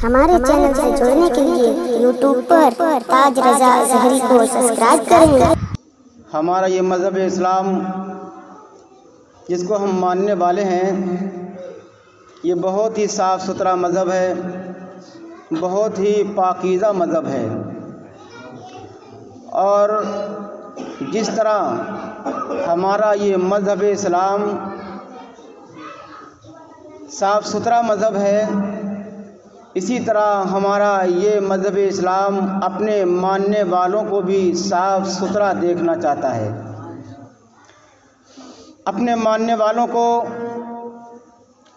ہمارے چینل سے جڑنے کے لیے یوٹیوب پر تاج رضا ظہری کو سبسکرائب کریں۔ ہمارا یہ مذہب اسلام جس کو ہم ماننے والے ہیں، یہ بہت ہی صاف ستھرا مذہب ہے، بہت ہی پاکیزہ مذہب ہے۔ اور جس طرح ہمارا یہ مذہب اسلام صاف ستھرا مذہب ہے، اسی طرح ہمارا یہ مذہب اسلام اپنے ماننے والوں کو بھی صاف ستھرا دیکھنا چاہتا ہے، اپنے ماننے والوں کو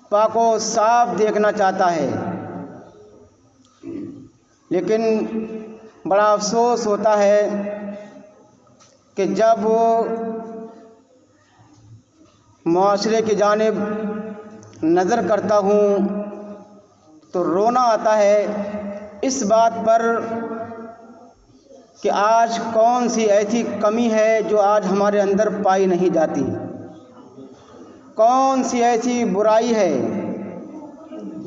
پاک و صاف دیکھنا چاہتا ہے۔ لیکن بڑا افسوس ہوتا ہے کہ جب معاشرے کی جانب نظر کرتا ہوں تو رونا آتا ہے اس بات پر کہ آج کون سی ایسی کمی ہے جو آج ہمارے اندر پائی نہیں جاتی، کون سی ایسی برائی ہے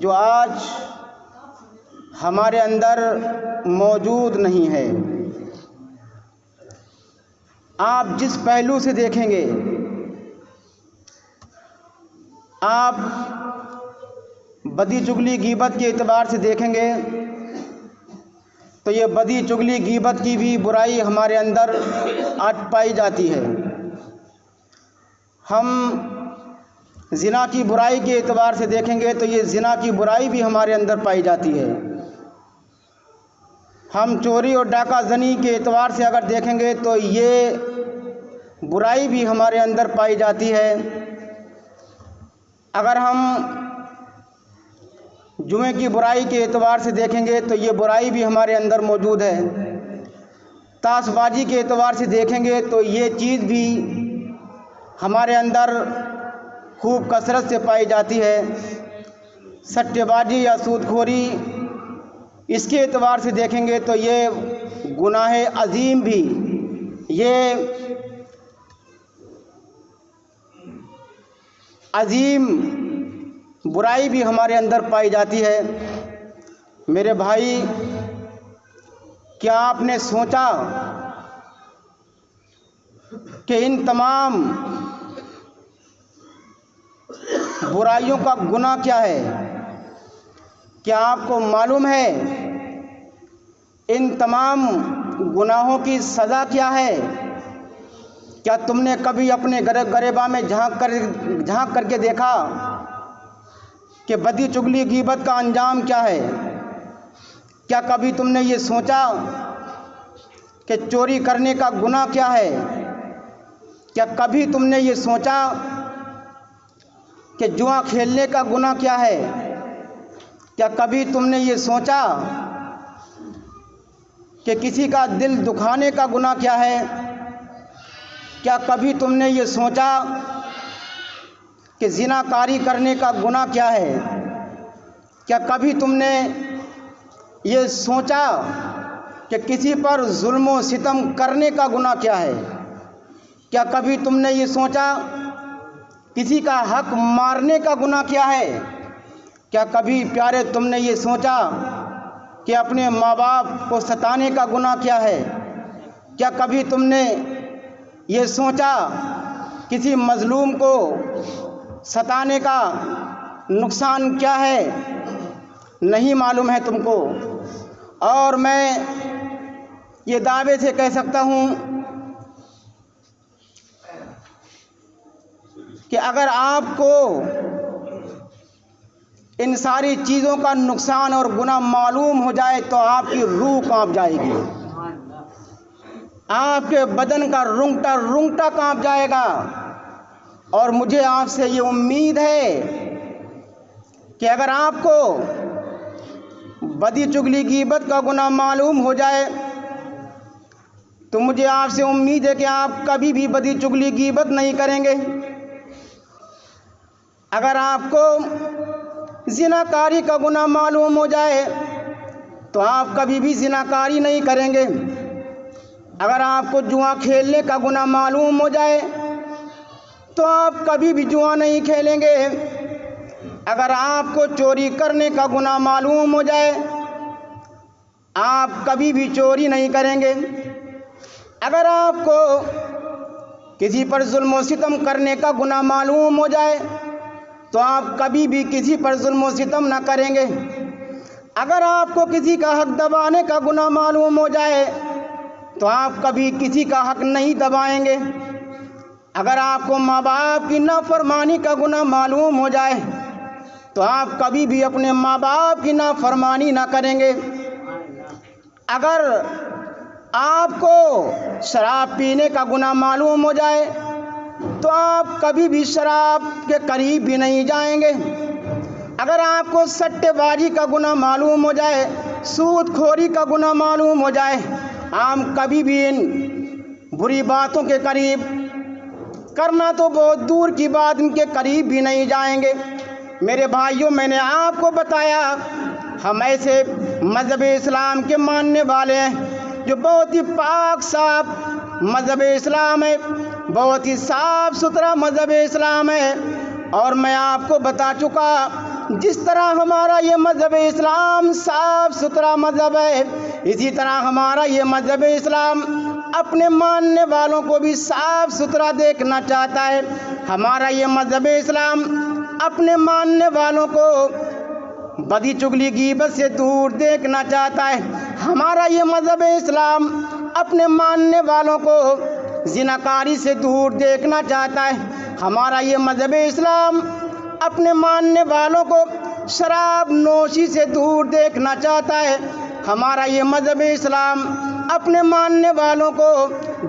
جو آج ہمارے اندر موجود نہیں ہے۔ آپ جس پہلو سے دیکھیں گے، آپ بدی چغلی غیبت کے اعتبار سے دیکھیں گے تو یہ بدی چغلی غیبت کی بھی برائی ہمارے اندر آج پائی جاتی ہے۔ ہم زنا کی برائی کے اعتبار سے دیکھیں گے تو یہ زنا کی برائی بھی ہمارے اندر پائی جاتی ہے۔ ہم چوری اور ڈاکہ زنی کے اعتبار سے اگر دیکھیں گے تو یہ برائی بھی ہمارے اندر پائی جاتی ہے۔ اگر ہم جوئے کی برائی کے اعتبار سے دیکھیں گے تو یہ برائی بھی ہمارے اندر موجود ہے۔ طاس بازی کے اعتبار سے دیکھیں گے تو یہ چیز بھی ہمارے اندر خوب کثرت سے پائی جاتی ہے۔ سٹے بازی یا سود خوری، اس کے اعتبار سے دیکھیں گے تو یہ گناہ عظیم بھی، یہ عظیم برائی بھی ہمارے اندر پائی جاتی ہے۔ میرے بھائی، کیا آپ نے سوچا کہ ان تمام برائیوں کا گناہ کیا ہے؟ کیا آپ کو معلوم ہے ان تمام گناہوں کی سزا کیا ہے؟ کیا تم نے کبھی اپنے گریباں میں جھانک کر کے دیکھا کہ بدی چغلی غیبت کا انجام کیا ہے؟ کیا کبھی تم نے یہ سوچا کہ چوری کرنے کا گناہ کیا ہے؟ کیا کبھی تم نے یہ سوچا کہ جوا کھیلنے کا گناہ کیا ہے؟ کیا کبھی تم نے یہ سوچا کہ کسی کا دل دکھانے کا گناہ کیا ہے؟ کیا کبھی تم نے یہ سوچا کہ زنا کاری کرنے کا گناہ کیا ہے؟ کیا کبھی تم نے یہ سوچا کہ کسی پر ظلم و ستم کرنے کا گناہ کیا ہے؟ کیا کبھی تم نے یہ سوچا کسی کا حق مارنے کا گناہ کیا ہے؟ کیا کبھی پیارے تم نے یہ سوچا کہ اپنے ماں باپ کو ستانے کا گناہ کیا ہے؟ کیا کبھی تم نے یہ سوچا کسی مظلوم کو ستانے کا نقصان کیا ہے؟ نہیں معلوم ہے تم کو۔ اور میں یہ دعوے سے کہہ سکتا ہوں کہ اگر آپ کو ان ساری چیزوں کا نقصان اور گناہ معلوم ہو جائے تو آپ کی روح کانپ جائے گی، آپ کے بدن کا رونگٹا رونگٹا کانپ جائے گا۔ اور مجھے آپ سے یہ امید ہے کہ اگر آپ کو بدی چغلی غیبت کا گناہ معلوم ہو جائے تو مجھے آپ سے امید ہے کہ آپ کبھی بھی بدی چغلی غیبت نہیں کریں گے۔ اگر آپ کو زنا کاری کا گناہ معلوم ہو جائے تو آپ کبھی بھی زنا کاری نہیں کریں گے۔ اگر آپ کو جوا کھیلنے کا گناہ معلوم ہو جائے تو آپ کبھی بھی جوا نہیں کھیلیں گے۔ اگر آپ کو چوری کرنے کا گناہ معلوم ہو جائے آپ کبھی بھی چوری نہیں کریں گے۔ اگر آپ کو کسی پر ظلم و ستم کرنے کا گناہ معلوم ہو جائے تو آپ کبھی بھی کسی پر ظلم و ستم نہ کریں گے۔ اگر آپ کو کسی کا حق دبانے کا گناہ معلوم ہو جائے تو آپ کبھی کسی کا حق نہیں دبائیں گے۔ اگر آپ کو ماں باپ کی نافرمانی کا گناہ معلوم ہو جائے تو آپ کبھی بھی اپنے ماں باپ کی نافرمانی نہ کریں گے۔ اگر آپ کو شراب پینے کا گناہ معلوم ہو جائے تو آپ کبھی بھی شراب کے قریب بھی نہیں جائیں گے۔ اگر آپ کو سٹے بازی کا گناہ معلوم ہو جائے، سود خوری کا گناہ معلوم ہو جائے، آپ کبھی بھی ان بری باتوں کے قریب، کرنا تو بہت دور کی بات، ان کے قریب بھی نہیں جائیں گے۔ میرے بھائیوں، میں نے آپ کو بتایا ہم ایسے مذہب اسلام کے ماننے والے ہیں جو بہت ہی پاک صاف مذہب اسلام ہے، بہت ہی صاف ستھرا مذہب اسلام ہے۔ اور میں آپ کو بتا چکا جس طرح ہمارا یہ مذہب اسلام صاف ستھرا مذہب ہے، اسی طرح ہمارا یہ مذہب اسلام اپنے ماننے والوں کو بھی صاف ستھرا دیکھنا چاہتا ہے۔ ہمارا یہ مذہب اسلام اپنے ماننے والوں کو بدی چگلی غیبت سے دور دیکھنا چاہتا ہے۔ ہمارا یہ مذہب اسلام اپنے ماننے والوں کو زناکاری سے دور دیکھنا چاہتا ہے۔ ہمارا یہ مذہب اسلام اپنے ماننے والوں کو شراب نوشی سے دور دیکھنا چاہتا ہے۔ ہمارا یہ مذہب اسلام اپنے ماننے والوں کو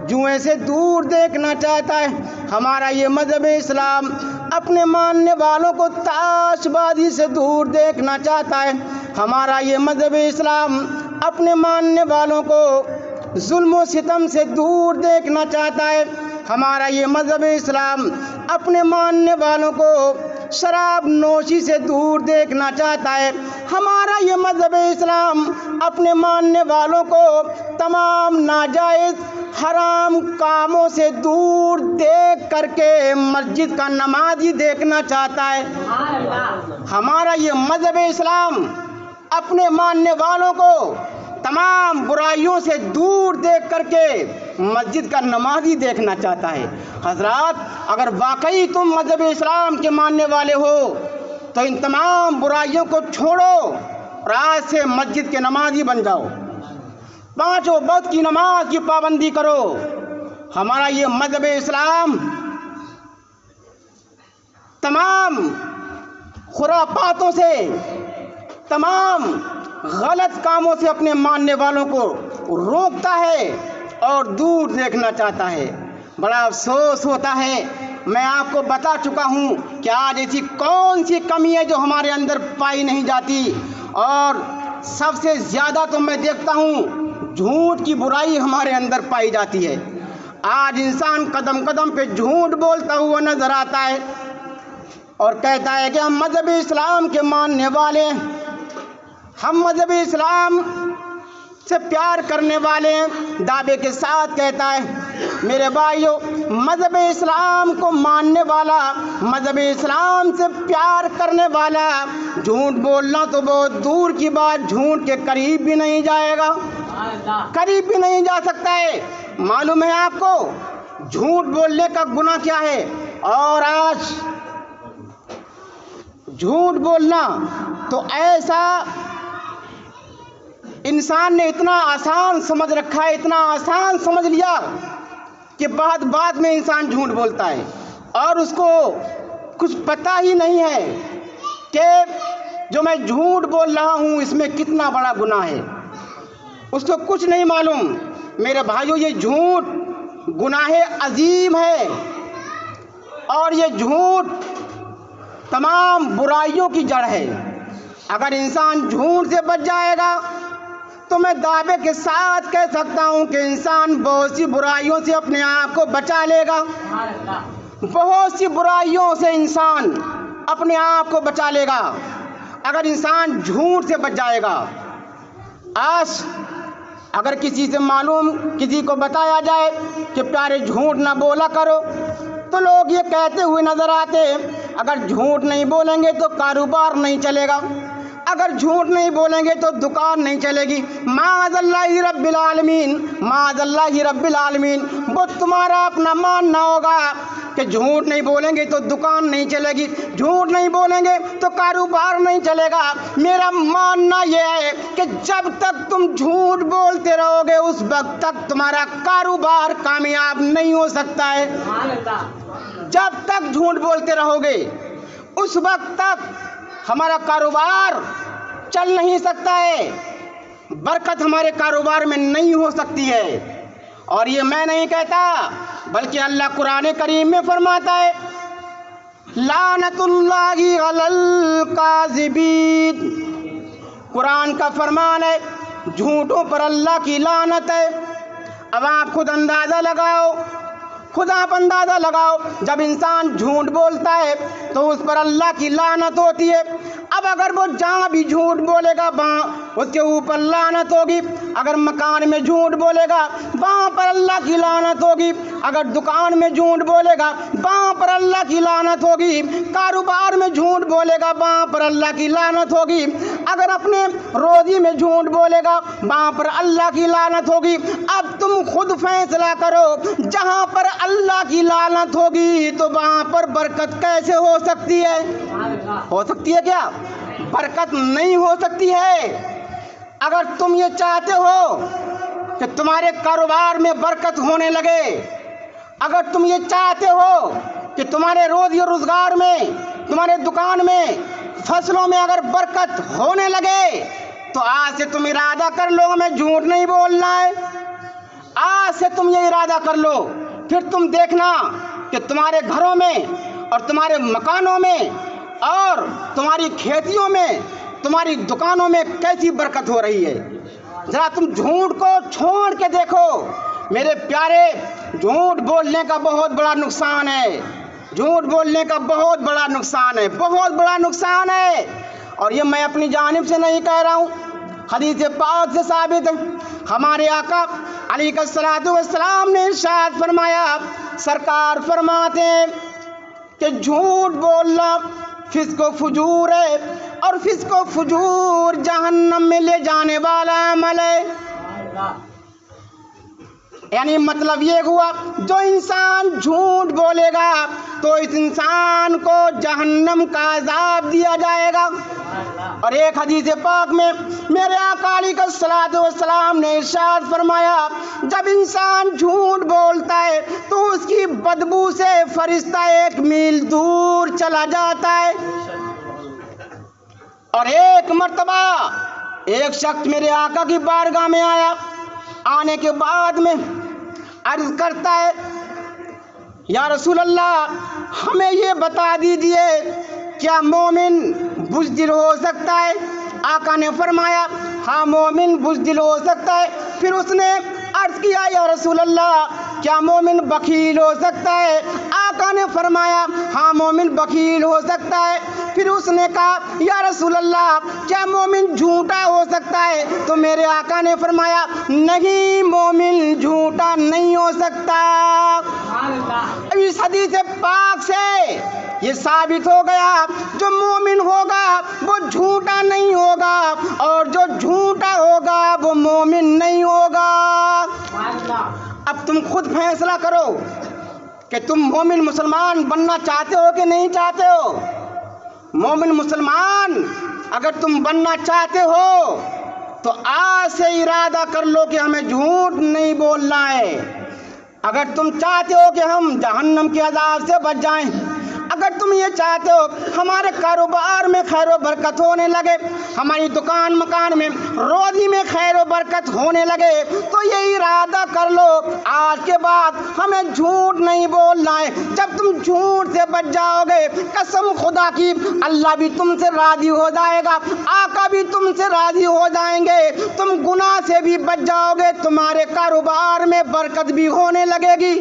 جوئے سے دور دیکھنا چاہتا ہے۔ ہمارا یہ مذہب اسلام اپنے ماننے والوں کو تاش بازی سے دور دیکھنا چاہتا ہے۔ ہمارا یہ مذہب اسلام اپنے ماننے والوں کو ظلم و ستم سے دور دیکھنا چاہتا ہے۔ ہمارا یہ مذہب اسلام اپنے ماننے والوں کو شراب نوشی سے دور دیکھنا چاہتا ہے۔ ہمارا یہ مذہب اسلام اپنے ماننے والوں کو تمام ناجائز حرام کاموں سے دور دیکھ کر کے مسجد کا نمازی دیکھنا چاہتا ہے۔ ہمارا یہ مذہب اسلام اپنے ماننے والوں کو تمام برائیوں سے دور دیکھ کر کے مسجد کا نمازی دیکھنا چاہتا ہے۔ حضرات، اگر واقعی تم مذہب اسلام کے ماننے والے ہو تو ان تمام برائیوں کو چھوڑو اور آج سے مسجد کے نمازی بن جاؤ، پانچوں وقت کی نماز کی پابندی کرو۔ ہمارا یہ مذہب اسلام تمام خرافاتوں سے، تمام غلط کاموں سے اپنے ماننے والوں کو روکتا ہے اور دور دیکھنا چاہتا ہے۔ بڑا افسوس ہوتا ہے، میں آپ کو بتا چکا ہوں کہ آج ایسی کون سی کمی ہے جو ہمارے اندر پائی نہیں جاتی، اور سب سے زیادہ تو میں دیکھتا ہوں جھوٹ کی برائی ہمارے اندر پائی جاتی ہے۔ آج انسان قدم قدم پہ جھوٹ بولتا ہوا نظر آتا ہے اور کہتا ہے کہ ہم مذہب اسلام کے ماننے والے ہیں، ہم مذہب اسلام سے پیار کرنے والے ہیں، دعوے کے ساتھ کہتا ہے۔ میرے بھائیوں، مذہب اسلام کو ماننے والا، مذہب اسلام سے پیار کرنے والا جھوٹ بولنا تو بہت دور کی بات، جھوٹ کے قریب بھی نہیں جائے گا، قریب بھی نہیں جا سکتا ہے۔ معلوم ہے آپ کو جھوٹ بولنے کا گناہ کیا ہے؟ اور آج جھوٹ بولنا تو ایسا انسان نے اتنا آسان سمجھ رکھا ہے، اتنا آسان سمجھ لیا کہ بعد میں انسان جھوٹ بولتا ہے اور اس کو کچھ پتہ ہی نہیں ہے کہ جو میں جھوٹ بول رہا ہوں اس میں کتنا بڑا گناہ ہے، اس کو کچھ نہیں معلوم۔ میرے بھائیوں، یہ جھوٹ گناہ عظیم ہے اور یہ جھوٹ تمام برائیوں کی جڑ ہے۔ اگر انسان جھوٹ سے بچ جائے گا تو میں دعوے کے ساتھ کہہ سکتا ہوں کہ انسان بہت سی برائیوں سے اپنے آپ کو بچا لے گا، بہت سی برائیوں سے انسان اپنے آپ کو بچا لے گا اگر انسان جھوٹ سے بچ جائے گا۔ آج اگر کسی سے معلوم، کسی کو بتایا جائے کہ پیارے جھوٹ نہ بولا کرو، تو کو لوگ یہ کہتے ہوئے نظر آتے اگر جھوٹ نہیں بولیں گے تو کاروبار نہیں چلے گا، اگر جھوٹ نہیں بولیں گے تو دکان نہیں چلے گی۔ معاذ اللہ رب العالمین، معاذ اللہ رب العالمین، وہ تمہارا اپنا ماننا ہوگا کہ جھوٹ نہیں بولیں گے تو دکان نہیں چلے گی، جھوٹ نہیں بولیں گے تو کاروبار نہیں چلے گا۔ میرا ماننا یہ ہے کہ جب تک تم جھوٹ بولتے رہو گے اس وقت تک تمہارا کاروبار کامیاب نہیں ہو سکتا ہے۔ جب تک جھوٹ بولتے رہو گے اس وقت تک ہمارا کاروبار چل نہیں سکتا ہے، برکت ہمارے کاروبار میں نہیں ہو سکتی ہے۔ اور یہ میں نہیں کہتا بلکہ اللہ قرآن کریم میں فرماتا ہے لعنت اللہ علی الکاذبین، قرآن کا فرمان ہے جھوٹوں پر اللہ کی لعنت ہے۔ اب آپ خود اندازہ لگاؤ، خود آپ اندازہ لگاؤ، جب انسان جھوٹ بولتا ہے تو اس پر اللہ کی لعنت ہوتی ہے۔ اب اگر وہ جہاں بھی جھوٹ بولے گا وہاں اس کے اوپر لعنت ہوگی، اگر مکان میں جھوٹ بولے گا وہاں پر اللہ کی لعنت ہوگی، اگر دکان میں جھوٹ بولے گا وہاں پر اللہ کی لعنت ہوگی، کاروبار میں جھوٹ بولے گا وہاں پر اللہ کی لعنت ہوگی، اگر اپنے روزی میں جھوٹ بولے گا وہاں پر اللہ کی لعنت ہوگی۔ اب تم خود فیصلہ کرو، جہاں پر اللہ کی لعنت ہوگی تو وہاں پر برکت کیسے ہو سکتی ہے؟ ہو سکتی ہے کیا؟ برکت نہیں ہو سکتی ہے۔ اگر تم یہ چاہتے ہو کہ تمہارے کاروبار میں برکت ہونے لگے، اگر تم یہ چاہتے ہو کہ تمہارے روزی و روزگار میں، تمہارے دکان میں، فصلوں میں اگر برکت ہونے لگے تو آج سے تم ارادہ کر لو ہمیں جھوٹ نہیں بولنا ہے۔ آج سے تم یہ ارادہ کر لو، پھر تم دیکھنا کہ تمہارے گھروں میں اور تمہارے مکانوں میں اور تمہاری کھیتیوں میں، تمہاری دکانوں میں کیسی برکت ہو رہی ہے۔ ذرا تم جھوٹ کو چھوڑ کے دیکھو میرے پیارے، جھوٹ بولنے کا بہت بڑا نقصان ہے، جھوٹ بولنے کا بہت بڑا نقصان ہے، بہت بڑا نقصان ہے۔ اور یہ میں اپنی جانب سے نہیں کہہ رہا ہوں، حدیث پاک سے ثابت ہے۔ ہمارے آقا علیہ الصلوۃ والسلام نے ارشاد فرمایا، سرکار فرماتے ہیں کہ جھوٹ بولنا فسق و فجور ہے، اور فسق و فجور جہنم میں لے جانے والا عمل ہے۔ یعنی مطلب یہ ہوا جو انسان جھوٹ بولے گا تو اس انسان کو جہنم کا عذاب دیا جائے گا۔ اور ایک حدیث پاک میں میرے آقا علیہ الصلوۃ والسلام نے ارشاد فرمایا، جب انسان جھوٹ بولتا ہے تو اس کی بدبو سے فرشتہ 1 میل دور چلا جاتا ہے۔ اور ایک مرتبہ ایک شخص میرے آقا کی بارگاہ میں آیا، آنے کے بعد میں عرض کرتا ہے یا رسول اللہ ہمیں یہ بتا دیجئے کیا مومن بزدل ہو سکتا ہے؟ آقا نے فرمایا ہاں مومن بزدل ہو سکتا ہے۔ پھر اس نے عرض کیا یا رسول اللہ کیا مومن بخیل ہو سکتا ہے؟ آقا نے فرمایا ہاں مومن بخیل ہو سکتا ہے۔ پھر اس نے کہا یا رسول اللہ کیا مومن جھوٹا ہو سکتا ہے؟ تو میرے آقا نے فرمایا نہیں، مومن جھوٹا نہیں ہو سکتا۔ اس حدیث پاک سے یہ ثابت ہو گیا جو مومن ہوگا وہ جھوٹا نہیں ہوگا، اور جو جھوٹا ہوگا وہ مومن نہیں ہوگا۔ اب تم خود فیصلہ کرو کہ تم مومن مسلمان بننا چاہتے ہو کہ نہیں چاہتے ہو۔ مومن مسلمان اگر تم بننا چاہتے ہو تو آج سے ارادہ کر لو کہ ہمیں جھوٹ نہیں بولنا ہے۔ اگر تم چاہتے ہو کہ ہم جہنم کے عذاب سے بچ جائیں، اگر تم یہ چاہتے ہو ہمارے کاروبار میں خیر و برکت ہونے لگے، ہماری دکان مکان میں روزی میں خیر و برکت ہونے لگے، تو یہ ارادہ کر لو آج کے بعد ہمیں جھوٹ نہیں بولنا ہے۔ جب تم جھوٹ سے بچ جاؤ گے قسم خدا کی اللہ بھی تم سے راضی ہو جائے گا، آقا بھی تم سے راضی ہو جائیں گے، تم گناہ سے بھی بچ جاؤ گے، تمہارے کاروبار میں برکت بھی ہونے لگے گی۔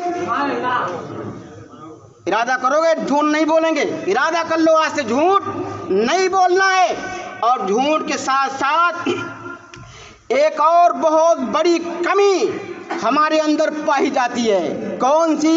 ارادہ کرو گے جھوٹ نہیں بولیں گے، ارادہ کر لو آج سے جھوٹ نہیں بولنا ہے۔ اور جھوٹ کے ساتھ ساتھ ایک اور بہت بڑی کمی ہمارے اندر پائی جاتی ہے، کون سی؟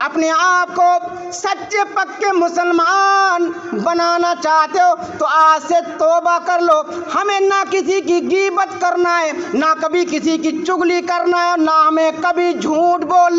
اپنے آپ کو سچے پکے مسلمان بنانا چاہتے ہو تو آج سے توبہ کر لو. ہمیں نہ کسی کی غیبت کرنا ہے، نہ کبھی کسی کی چغلی کرنا ہے، نہ ہمیں کبھی جھوٹ بول